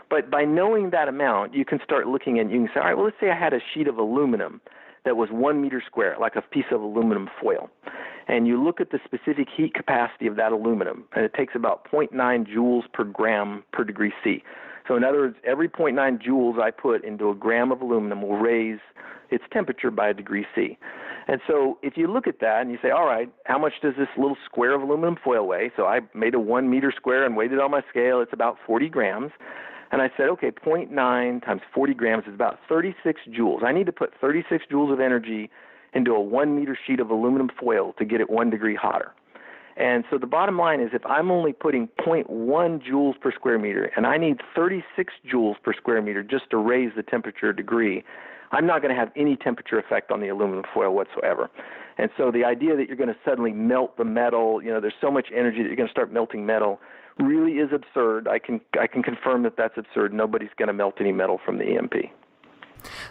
But by knowing that amount, you can start looking and you can say, all right, well, let's say I had a sheet of aluminum that was 1 meter square, like a piece of aluminum foil. And you look at the specific heat capacity of that aluminum, and it takes about 0.9 joules per gram per degree C. So in other words, every 0.9 joules I put into a gram of aluminum will raise its temperature by a degree C. And so if you look at that and you say, all right, how much does this little square of aluminum foil weigh? So I made a 1 meter square and weighed it on my scale. It's about 40 grams. And I said, okay, 0.9 times 40 grams is about 36 joules. I need to put 36 joules of energy into a 1 meter sheet of aluminum foil to get it 1 degree hotter. And so the bottom line is, if I'm only putting 0.1 joules per square meter and I need 36 joules per square meter just to raise the temperature a degree, I'm not going to have any temperature effect on the aluminum foil whatsoever. And so the idea that you're going to suddenly melt the metal, there's so much energy that you're going to start melting metal, really is absurd. I can confirm that that's absurd. Nobody's going to melt any metal from the EMP.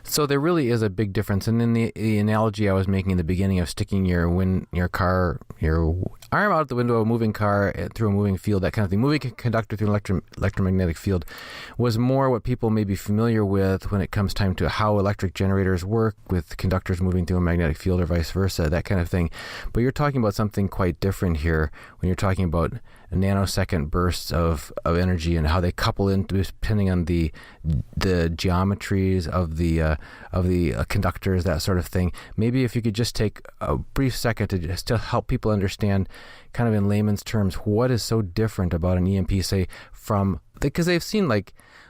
So there really is a big difference. And in the analogy I was making in the beginning of sticking your arm out the window of a moving car through a moving field, that kind of thing, moving conductor through an electromagnetic field, was more what people may be familiar with when it comes time to how electric generators work with conductors moving through a magnetic field or vice versa, that kind of thing. But you're talking about something quite different here when you're talking about nanosecond bursts of energy and how they couple in depending on the geometries of the conductors, that sort of thing. Maybe if you could just take a brief second to just to help people understand, kind of in layman's terms, what is so different about an EMP, say, because they've seen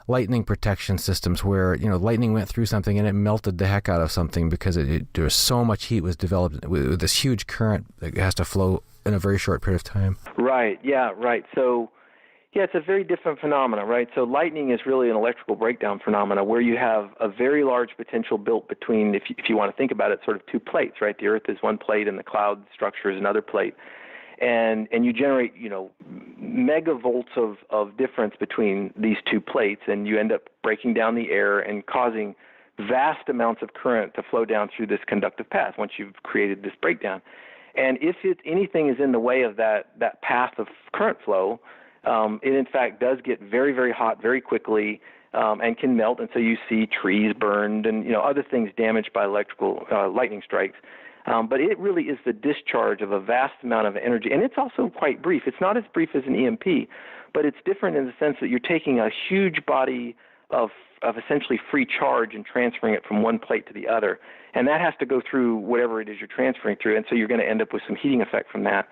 lightning protection systems where lightning went through something and it melted the heck out of something because there was so much heat was developed with this huge current that has to flow in a very short period of time. Right. Yeah. Right. So, it's a very different phenomena, right? So lightning is really an electrical breakdown phenomena where you have a very large potential built between, if you want to think about it, sort of two plates, right? The Earth is one plate and the cloud structure is another plate. And you generate, megavolts of difference between these two plates, and you end up breaking down the air and causing vast amounts of current to flow down through this conductive path once you've created this breakdown. And if anything is in the way of that path of current flow, it in fact does get very, very hot very quickly and can melt, and so you see trees burned and other things damaged by electrical lightning strikes. But it really is the discharge of a vast amount of energy, and it's also quite brief. It's not as brief as an EMP, but it's different in the sense that you're taking a huge body of essentially free charge and transferring it from one plate to the other, and that has to go through whatever it is you're transferring through, and so you're going to end up with some heating effect from that.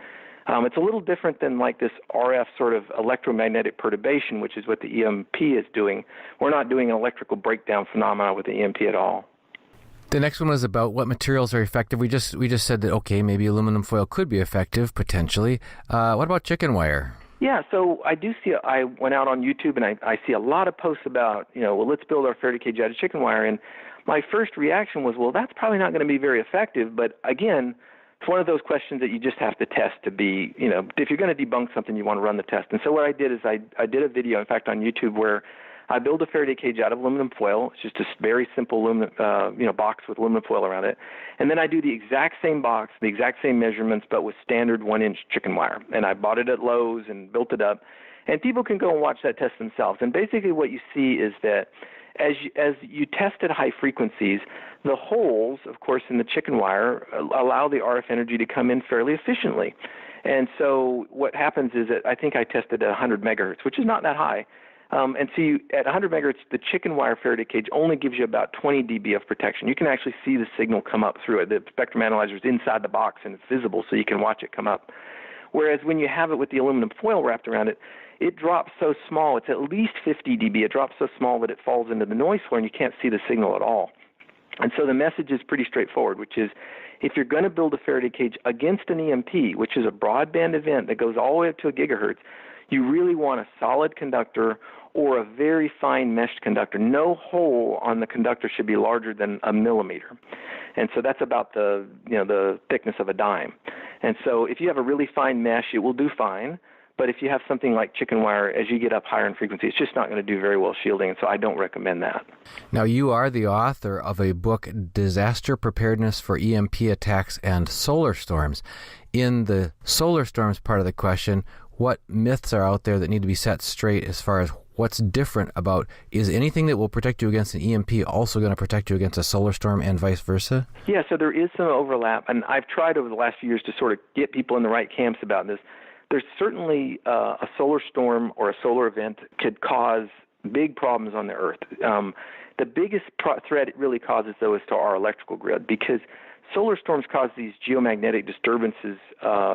It's a little different than this RF sort of electromagnetic perturbation, which is what the EMP is doing. We're not doing an electrical breakdown phenomena with the EMP at all. The next one was about what materials are effective. We just said that, okay, maybe aluminum foil could be effective, potentially. What about chicken wire? Yeah, so I went out on YouTube and I see a lot of posts about, let's build our Faraday cage out of chicken wire. And my first reaction was, well, that's probably not going to be very effective. But again, it's one of those questions that you just have to test to be, if you're going to debunk something, you want to run the test. And so what I did is I did a video, in fact, on YouTube where I build a Faraday cage out of aluminum foil. It's just a very simple aluminum, box with aluminum foil around it. And then I do the exact same box, the exact same measurements, but with standard 1-inch chicken wire. And I bought it at Lowe's and built it up. And people can go and watch that test themselves. And basically what you see is that as you test at high frequencies, the holes, of course, in the chicken wire allow the RF energy to come in fairly efficiently. And so what happens is that I think I tested at 100 megahertz, which is not that high. And so at 100 megahertz, the chicken wire Faraday cage only gives you about 20 dB of protection. You can actually see the signal come up through it. The spectrum analyzer is inside the box, and it's visible, so you can watch it come up. Whereas when you have it with the aluminum foil wrapped around it, it drops so small. It's at least 50 dB. It drops so small that it falls into the noise floor, and you can't see the signal at all. And so the message is pretty straightforward, which is if you're going to build a Faraday cage against an EMP, which is a broadband event that goes all the way up to a gigahertz, you really want a solid conductor or a very fine meshed conductor. No hole on the conductor should be larger than a millimeter. And so that's about the thickness of a dime. And so if you have a really fine mesh, it will do fine. But if you have something like chicken wire, as you get up higher in frequency, it's just not going to do very well shielding, and so I don't recommend that. Now, you are the author of a book, Disaster Preparedness for EMP Attacks and Solar Storms. In the solar storms part of the question, what myths are out there that need to be set straight as far as what's different about, is anything that will protect you against an EMP also going to protect you against a solar storm and vice versa? Yeah, so there is some overlap, and I've tried over the last few years to sort of get people in the right camps about this. There's certainly a solar storm or a solar event could cause big problems on the Earth. The biggest threat it really causes, though, is to our electrical grid, because solar storms cause these geomagnetic disturbances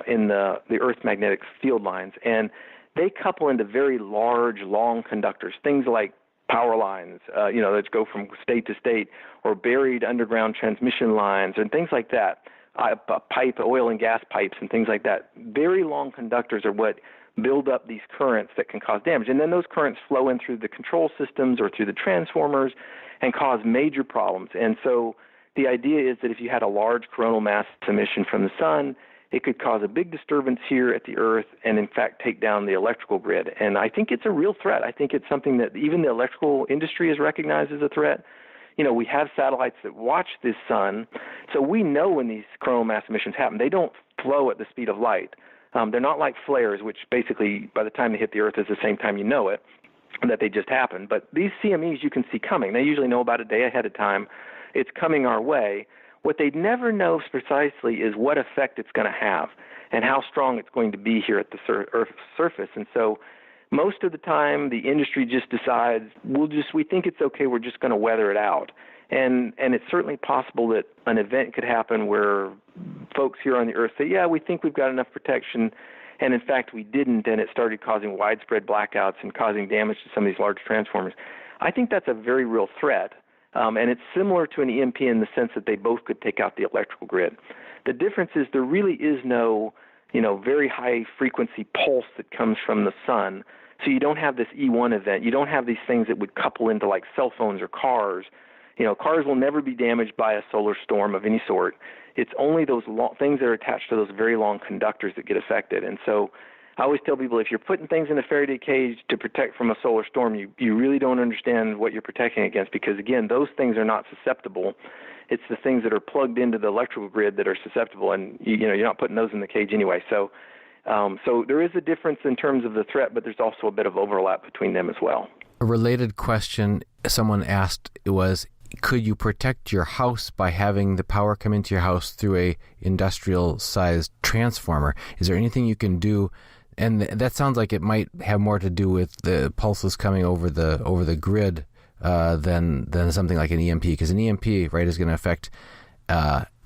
in the Earth's magnetic field lines, and they couple into very large, long conductors, things like power lines, that go from state to state, or buried underground transmission lines, and things like that. Oil and gas pipes and things like that. Very long conductors are what build up these currents that can cause damage. And then those currents flow in through the control systems or through the transformers and cause major problems. And so the idea is that if you had a large coronal mass emission from the sun, it could cause a big disturbance here at the Earth and, in fact, take down the electrical grid. And I think it's a real threat. I think it's something that even the electrical industry has recognized as a threat. We have satellites that watch this sun, so we know when these coronal mass emissions happen. They don't flow at the speed of light. They're not like flares, which basically by the time they hit the Earth is the same time you know it, that they just happen. But these CMEs you can see coming. They usually know about a day ahead of time. It's coming our way. What they never know precisely is what effect it's going to have and how strong it's going to be here at the Earth's surface. And so most of the time, the industry just decides, we think it's okay, we're just going to weather it out. And it's certainly possible that an event could happen where folks here on the Earth say, yeah, we think we've got enough protection, and in fact we didn't, and it started causing widespread blackouts and causing damage to some of these large transformers. I think that's a very real threat, and it's similar to an EMP in the sense that they both could take out the electrical grid. The difference is there really is no very high frequency pulse that comes from the sun. So you don't have this E1 event. You don't have these things that would couple into like cell phones or cars. Cars will never be damaged by a solar storm of any sort. It's only those things that are attached to those very long conductors that get affected. And so I always tell people, if you're putting things in a Faraday cage to protect from a solar storm, you really don't understand what you're protecting against, because, again, those things are not susceptible. It's the things that are plugged into the electrical grid that are susceptible, and you're not putting those in the cage anyway. So there is a difference in terms of the threat, but there's also a bit of overlap between them as well. A related question someone asked was, could you protect your house by having the power come into your house through a industrial-sized transformer? Is there anything you can do? And that sounds like it might have more to do with the pulses coming over the grid than something like an EMP, because an EMP, right, is going to affect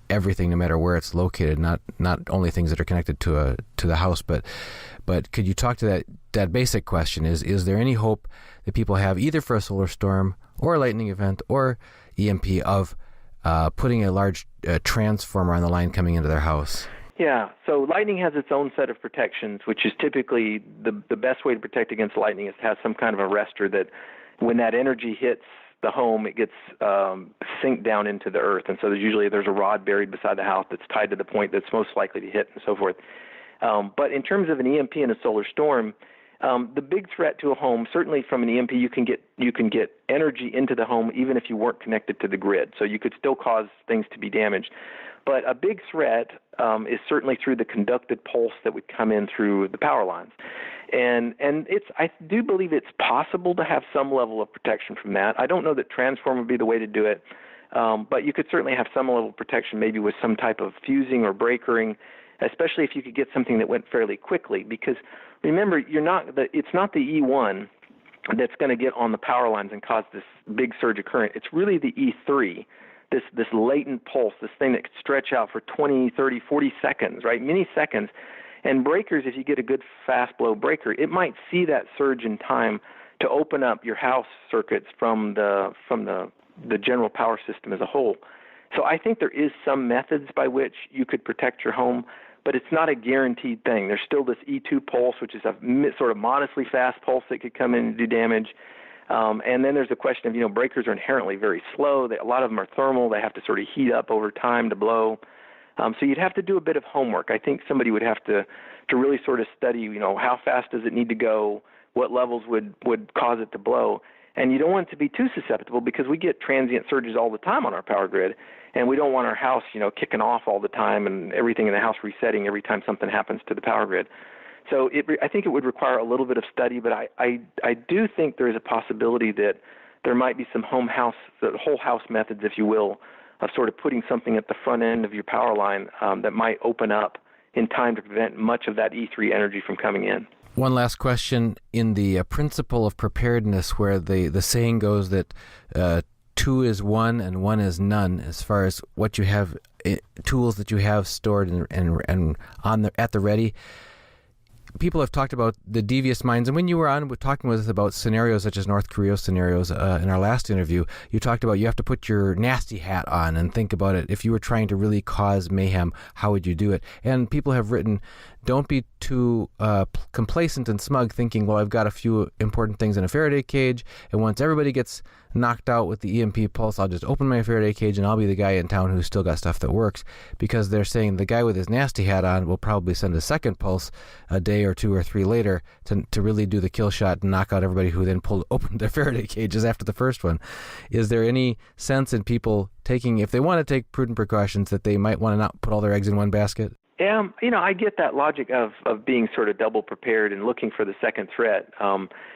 everything no matter where it's located, not only things that are connected to the house. But could you talk to that basic question? Is there any hope that people have, either for a solar storm or a lightning event or EMP, of putting a large transformer on the line coming into their house? Yeah, so lightning has its own set of protections, which is typically the best way to protect against lightning is to have some kind of arrestor that when that energy hits the home, it gets sink down into the earth. And so there's a rod buried beside the house that's tied to the point that's most likely to hit and so forth. But in terms of an EMP and a solar storm, the big threat to a home, certainly from an EMP, you can get energy into the home even if you weren't connected to the grid. So you could still cause things to be damaged. But a big threat is certainly through the conducted pulse that would come in through the power lines. And I do believe it's possible to have some level of protection from that. I don't know that transform would be the way to do it, but you could certainly have some level of protection, maybe with some type of fusing or breakering, especially if you could get something that went fairly quickly. Because remember, it's not the E1 that's going to get on the power lines and cause this big surge of current. It's really the E3, this latent pulse, this thing that could stretch out for 20, 30, 40 seconds, right? Many seconds. And breakers, if you get a good fast blow breaker, it might see that surge in time to open up your house circuits from the general power system as a whole. So I think there is some methods by which you could protect your home, but it's not a guaranteed thing. There's still this E2 pulse, which is a sort of modestly fast pulse that could come in and do damage. And then there's the question of, breakers are inherently very slow. A lot of them are thermal. They have to sort of heat up over time to blow. So you'd have to do a bit of homework. I think somebody would have to really sort of study, how fast does it need to go, what levels would cause it to blow. And you don't want it to be too susceptible because we get transient surges all the time on our power grid, and we don't want our house, kicking off all the time and everything in the house resetting every time something happens to the power grid. So I think it would require a little bit of study, but I do think there is a possibility that there might be some whole house methods, if you will, of sort of putting something at the front end of your power line that might open up in time to prevent much of that E3 energy from coming in. One last question. In the principle of preparedness, where the saying goes that 2 is 1 and 1 is none, as far as what you have, tools that you have stored and at the ready, people have talked about the Devious Minds. And when you were on talking with us about scenarios such as North Korea scenarios in our last interview, you talked about you have to put your nasty hat on and think about it. If you were trying to really cause mayhem, how would you do it? And people have written, don't be too complacent and smug, thinking, well, I've got a few important things in a Faraday cage, and once everybody gets knocked out with the EMP pulse, I'll just open my Faraday cage and I'll be the guy in town who's still got stuff that works, because they're saying the guy with his nasty hat on will probably send a second pulse a day or 2 or 3 later to really do the kill shot and knock out everybody who then opened their Faraday cages after the first one. Is there any sense in people taking, if they want to take prudent precautions, that they might want to not put all their eggs in one basket? Yeah, I get that logic of being sort of double prepared and looking for the second threat.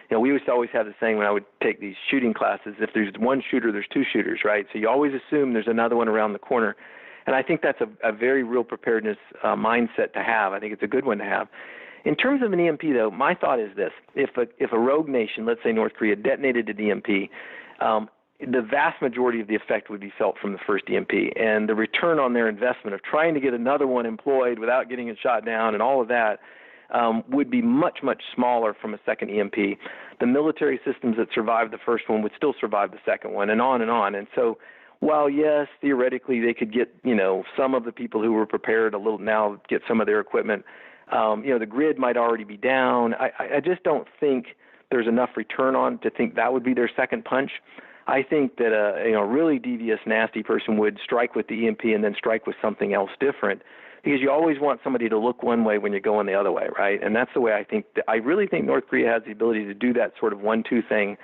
We used to always have the saying when I would take these shooting classes, if there's one shooter, there's 2 shooters, right? So you always assume there's another one around the corner. And I think that's a very real preparedness mindset to have. I think it's a good one to have. In terms of an EMP, though, my thought is this. If a rogue nation, let's say North Korea, detonated an EMP, the vast majority of the effect would be felt from the first EMP, and the return on their investment of trying to get another one employed without getting it shot down and all of that would be much, much smaller from a second EMP. The military systems that survived the first one would still survive the second one, and on and on. And so while, yes, theoretically they could get, some of the people who were prepared now get some of their equipment, the grid might already be down. I just don't think there's enough return on to think that would be their second punch. I think that a really devious, nasty person would strike with the EMP and then strike with something else different, because you always want somebody to look one way when you're going the other way, right? And that's the way I really think North Korea has the ability to do that sort of 1-2 thing,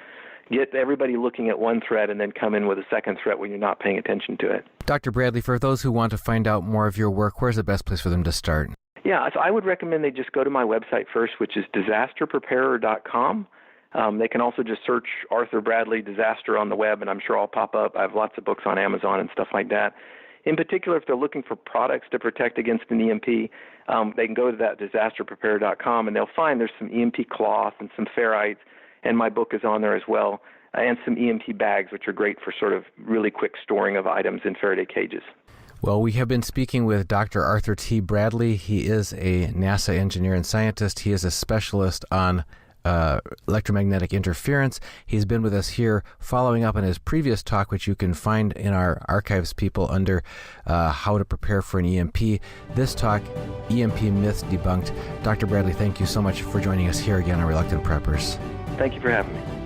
get everybody looking at one threat and then come in with a second threat when you're not paying attention to it. Dr. Bradley, for those who want to find out more of your work, where's the best place for them to start? Yeah, so I would recommend they just go to my website first, which is disasterpreparer.com. They can also just search Arthur Bradley Disaster on the web, and I'm sure I'll pop up. I have lots of books on Amazon and stuff like that. In particular, if they're looking for products to protect against an EMP, they can go to that disasterpreparer.com, and they'll find there's some EMP cloth and some ferrites, and my book is on there as well, and some EMP bags, which are great for sort of really quick storing of items in Faraday cages. Well, we have been speaking with Dr. Arthur T. Bradley. He is a NASA engineer and scientist. He is a specialist on electromagnetic interference. He's been with us here following up on his previous talk, which you can find in our archives, people, under how to prepare for an EMP. This talk, EMP Myths Debunked. Dr. Bradley, thank you so much for joining us here again on Reluctant Preppers. Thank you for having me.